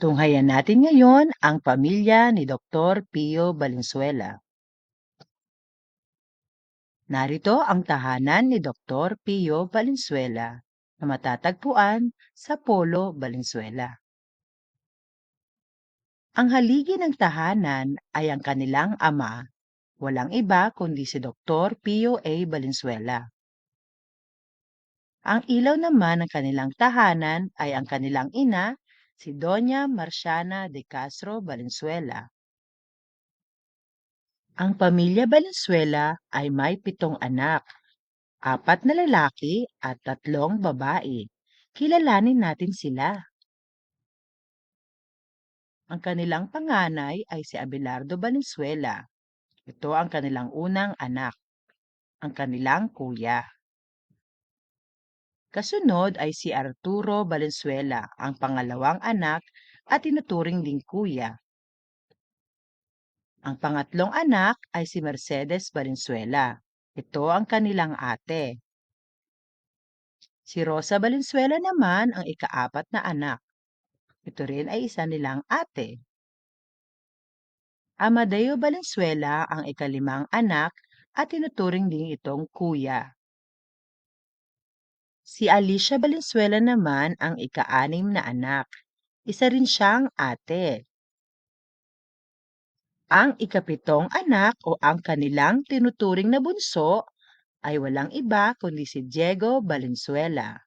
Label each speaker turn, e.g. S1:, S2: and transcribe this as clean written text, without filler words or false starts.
S1: Tunghayan natin ngayon ang pamilya ni Dr. Pio Valenzuela. Narito ang tahanan ni Dr. Pio Valenzuela na matatagpuan sa Polo, Valenzuela. Ang haligi ng tahanan ay ang kanilang ama, walang iba kundi si Dr. Pio A. Valenzuela. Ang ilaw naman ng kanilang tahanan ay ang kanilang ina, si Doña Marciana de Castro Valenzuela. Ang pamilya Valenzuela ay may 7 anak, 4 na lalaki at 3 babae. Kilalanin natin sila. Ang kanilang panganay ay si Abelardo Valenzuela. Ito ang kanilang unang anak, ang kanilang kuya. Kasunod ay si Arturo Valenzuela, ang pangalawang anak at tinuturing ding kuya. Ang pangatlong anak ay si Mercedes Valenzuela. Ito ang kanilang ate. Si Rosa Valenzuela naman ang ika-4 na anak. Ito rin ay isa nilang ate. Amadeo Valenzuela ang ika-5 anak at tinuturing din itong kuya. Si Alicia Valenzuela naman ang ika-6 na anak. Isa rin siyang ate. Ang ika-7 anak o ang kanilang tinuturing na bunso ay walang iba kundi si Diego Valenzuela.